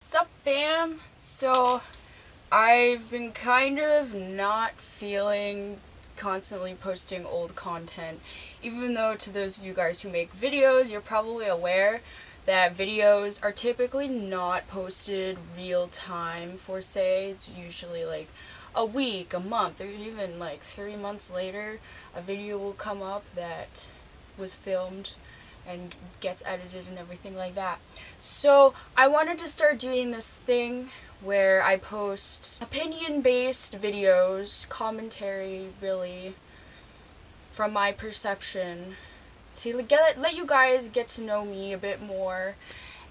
Sup fam? So I've been kind of not feeling constantly posting old content, even though to those of you guys who make videos, you're probably aware that videos are typically not posted real time for say. It's usually like a week, a month, or even like 3 months later, a video will come up that was filmed and gets edited and everything like that. So I wanted to start doing this thing where I post opinion-based videos, commentary really, from my perception to let you guys get to know me a bit more,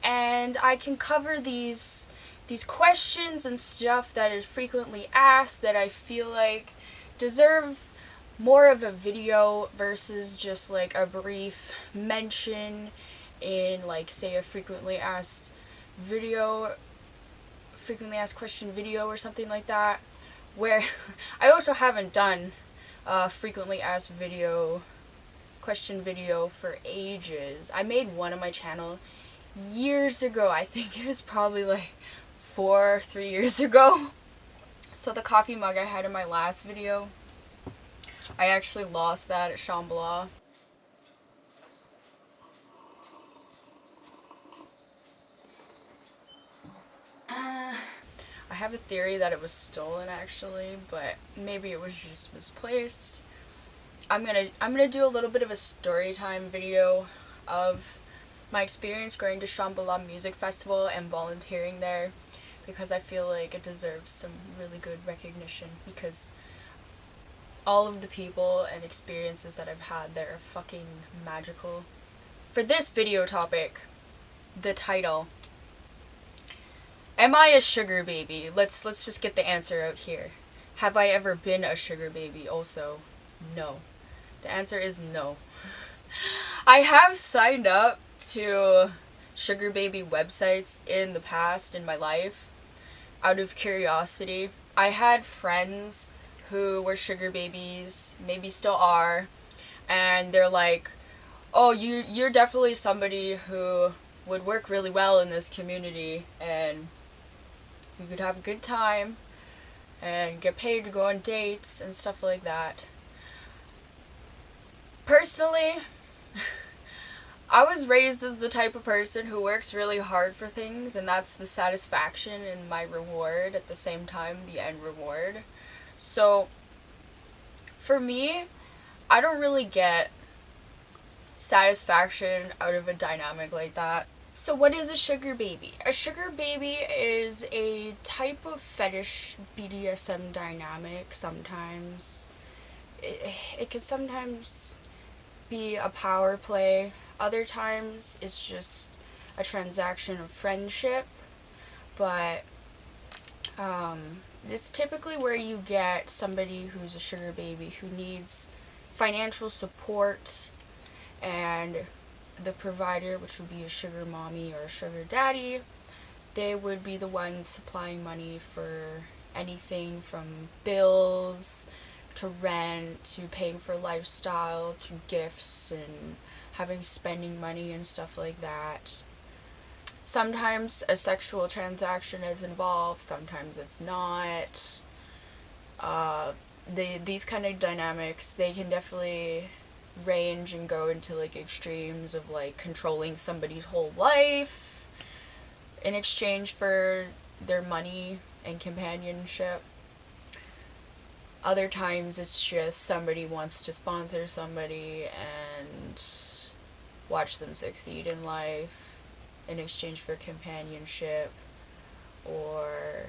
and I can cover these questions and stuff that is frequently asked that I feel like deserve more of a video versus just like a brief mention in like say a frequently asked question video or something like that, where I also haven't done frequently asked question video for ages. I made one on my channel years ago. I think it was probably like 3 years ago. So the coffee mug I had in my last video, I actually lost that at Shambhala. I have a theory that it was stolen actually, but maybe it was just misplaced. I'm gonna do a little bit of a story time video of my experience going to Shambhala Music Festival and volunteering there, because I feel like it deserves some really good recognition, because all of the people and experiences that I've had there are fucking magical. For this video topic, the title, am I a sugar baby? Let's just get the answer out here. Have I ever been a sugar baby? Also, no. The answer is no. I have signed up to sugar baby websites in the past in my life out of curiosity. I had friends who were sugar babies, maybe still are, and they're like, "Oh, you're definitely somebody who would work really well in this community, and you could have a good time and get paid to go on dates and stuff like that." Personally, I was raised as the type of person who works really hard for things, and that's the satisfaction and my reward at the same time, the end reward. So, for me, I don't really get satisfaction out of a dynamic like that. So, what is a sugar baby? A sugar baby is a type of fetish BDSM dynamic sometimes. It can sometimes be a power play, other times it's just a transaction of friendship, but it's typically where you get somebody who's a sugar baby who needs financial support, and the provider, which would be a sugar mommy or a sugar daddy, they would be the ones supplying money for anything from bills to rent to paying for lifestyle to gifts and having spending money and stuff like that. Sometimes a sexual transaction is involved, sometimes it's not. These kind of dynamics, they can definitely range and go into like extremes of like controlling somebody's whole life in exchange for their money and companionship. Other times it's just somebody wants to sponsor somebody and watch them succeed in life in exchange for companionship or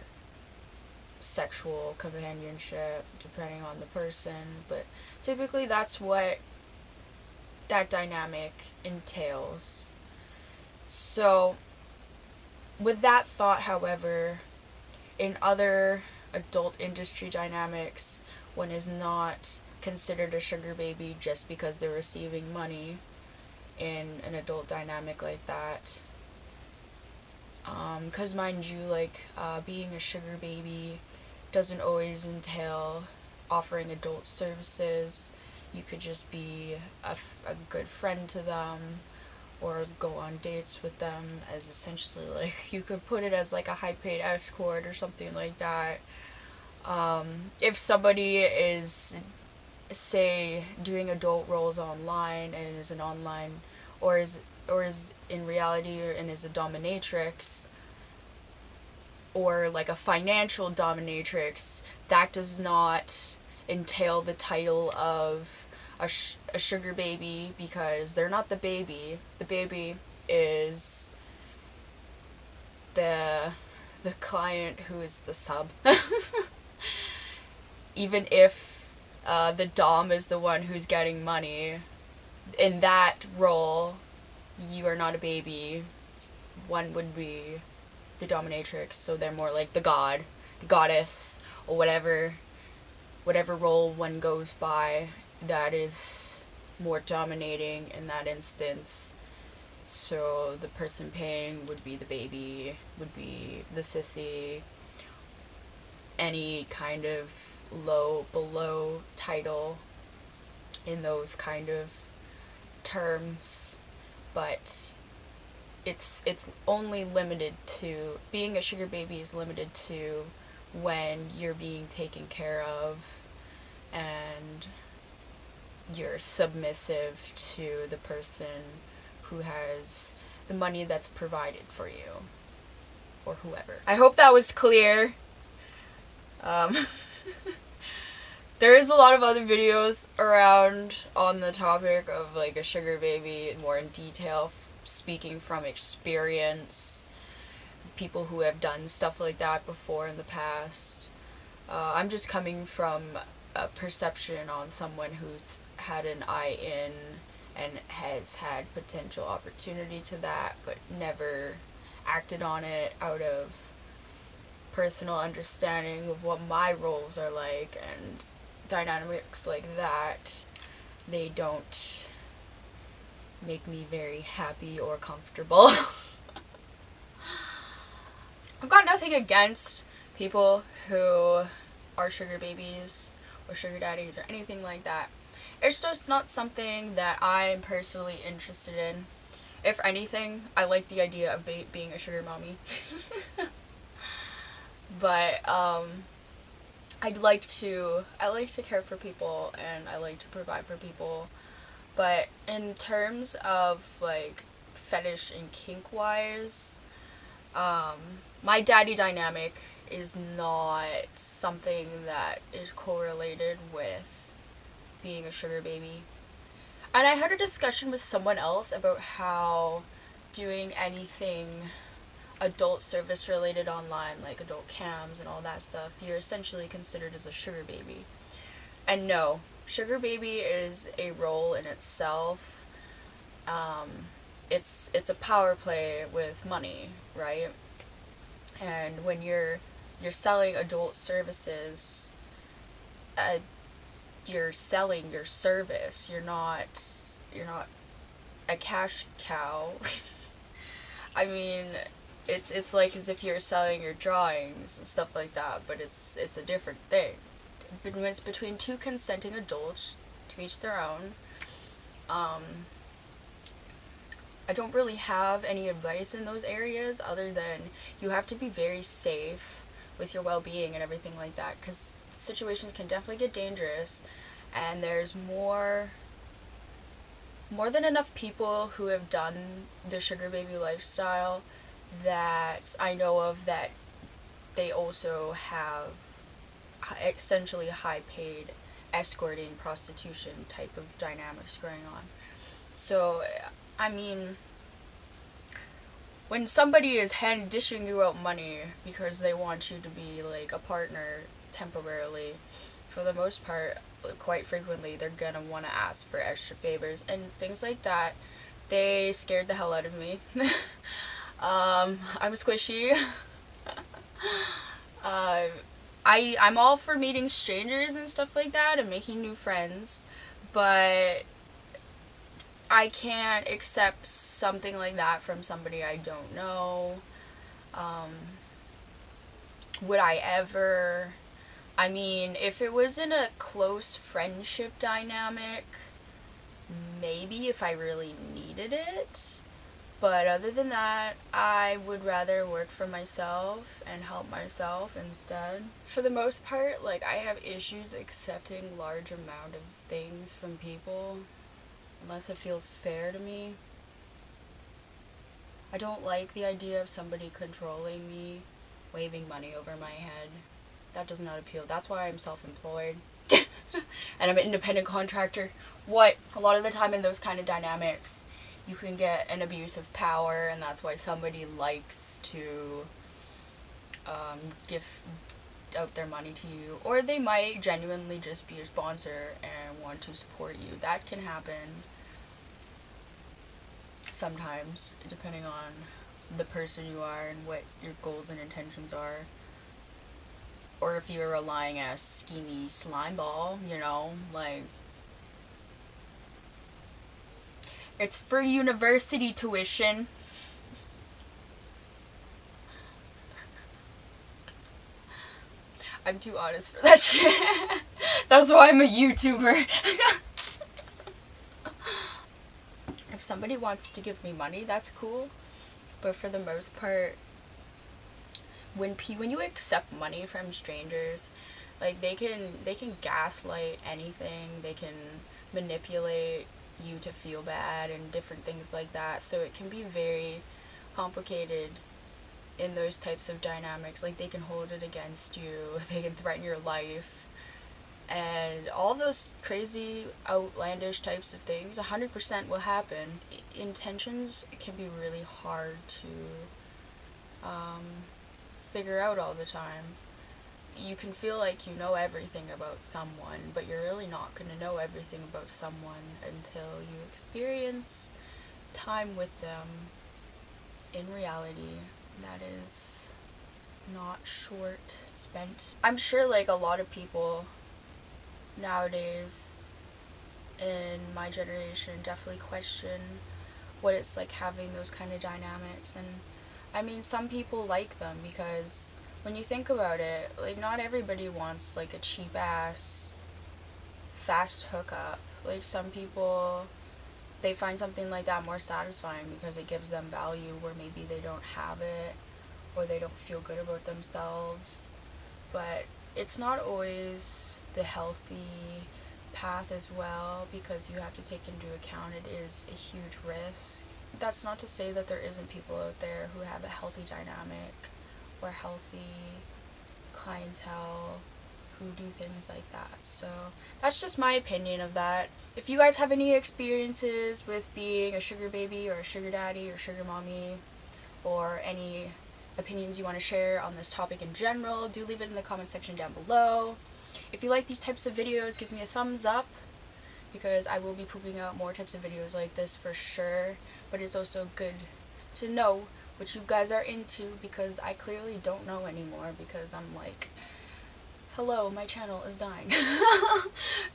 sexual companionship, depending on the person. But typically that's what that dynamic entails. So, with that thought, however, in other adult industry dynamics, one is not considered a sugar baby just because they're receiving money in an adult dynamic like that. Because mind you, like, being a sugar baby doesn't always entail offering adult services. You could just be a good friend to them, or go on dates with them, as essentially, like, you could put it as like a high paid escort or something like that. If somebody is, say, doing adult roles online and is an online, or is in reality, and is a dominatrix, or like a financial dominatrix, that does not entail the title of a sugar baby, because they're not the baby. The baby is the client, who is the sub. Even if the dom is the one who's getting money, in that role, you are not a baby. One would be the dominatrix, so they're more like the god, the goddess, or whatever role one goes by that is more dominating in that instance. So the person paying would be the baby, would be the sissy, any kind of below title in those kind of terms. But it's only limited to, being a sugar baby is limited to when you're being taken care of and you're submissive to the person who has the money that's provided for you, or whoever. I hope that was clear. There is a lot of other videos around on the topic of like a sugar baby, more in detail, speaking from experience, people who have done stuff like that before in the past. I'm just coming from a perception on someone who's had an eye in and has had potential opportunity to that, but never acted on it out of personal understanding of what my roles are like, and dynamics like that, they don't make me very happy or comfortable. I've got nothing against people who are sugar babies or sugar daddies or anything like that. It's just not something that I'm personally interested in. If anything, I like the idea of being a sugar mommy. But I like to care for people, and I like to provide for people. But in terms of like fetish and kink wise, my daddy dynamic is not something that is correlated with being a sugar baby. And I had a discussion with someone else about how doing anything adult service related online, like adult cams and all that stuff, you're essentially considered as a sugar baby. And no, sugar baby is a role in itself. It's a power play with money, right? And when you're selling adult services, you're selling your service. You're not a cash cow. I mean, it's like as if you're selling your drawings and stuff like that, but it's a different thing. It's between two consenting adults, to each their own. I don't really have any advice in those areas other than you have to be very safe with your well-being and everything like that, because situations can definitely get dangerous, and there's more than enough people who have done the sugar baby lifestyle that I know of, that they also have essentially high paid escorting, prostitution type of dynamics going on. So, I mean, when somebody is dishing you out money because they want you to be like a partner temporarily, for the most part, quite frequently, they're gonna want to ask for extra favors and things like that. They scared the hell out of me. I'm squishy. I'm all for meeting strangers and stuff like that and making new friends, but I can't accept something like that from somebody I don't know. Would I ever? I mean, if it was in a close friendship dynamic, maybe if I really needed it. But other than that, I would rather work for myself and help myself instead. For the most part, like, I have issues accepting large amount of things from people unless it feels fair to me. I don't like the idea of somebody controlling me, waving money over my head. That does not appeal. That's why I'm self-employed. And I'm an independent contractor. What? A lot of the time in those kind of dynamics, you can get an abuse of power, and that's why somebody likes to give out their money to you. Or they might genuinely just be a sponsor and want to support you. That can happen sometimes, depending on the person you are and what your goals and intentions are. Or if you're a lying ass schemy slimeball, you know, like, it's for university tuition. I'm too honest for that shit. That's why I'm a YouTuber. If somebody wants to give me money, that's cool. But for the most part, when you accept money from strangers, like, they can gaslight anything. They can manipulate you to feel bad and different things like that. So it can be very complicated in those types of dynamics. Like, they can hold it against you. They can threaten your life. And all those crazy, outlandish types of things, 100% will happen. Intentions can be really hard to figure out all the time. You can feel like you know everything about someone, but you're really not going to know everything about someone until you experience time with them in reality that is not short spent. I'm sure, like, a lot of people nowadays in my generation definitely question what it's like having those kind of dynamics. And I mean, some people like them because when you think about it, like, not everybody wants like a cheap ass fast hookup. Like, some people, they find something like that more satisfying because it gives them value where maybe they don't have it, or they don't feel good about themselves. But it's not always the healthy path as well, because you have to take into account it is a huge risk. That's not to say that there isn't people out there who have a healthy dynamic or healthy clientele who do things like that. So that's just my opinion of that. If you guys have any experiences with being a sugar baby or a sugar daddy or sugar mommy, or any opinions you want to share on this topic in general, do leave it in the comment section down below. If you like these types of videos, give me a thumbs up, because I will be pooping out more types of videos like this for sure. But it's also good to know what you guys are into, because I clearly don't know anymore, because I'm like, hello, my channel is dying.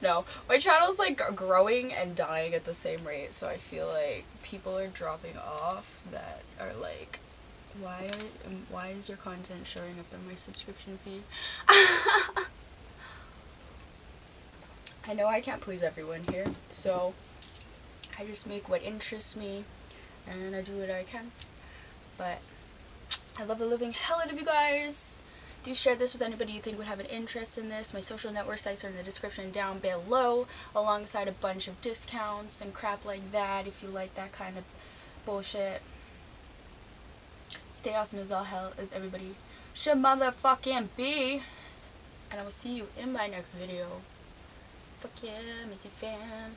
No, my channel's like growing and dying at the same rate, so I feel like people are dropping off that are like, why is your content showing up in my subscription feed? I know I can't please everyone here, so I just make what interests me and I do what I can. But I love the living hell out of you guys. Do share this with anybody you think would have an interest in this. My social network sites are in the description down below, alongside a bunch of discounts and crap like that if you like that kind of bullshit. Stay awesome as all hell, as everybody should motherfucking be. And I will see you in my next video. Fuck yeah, Mitty fan.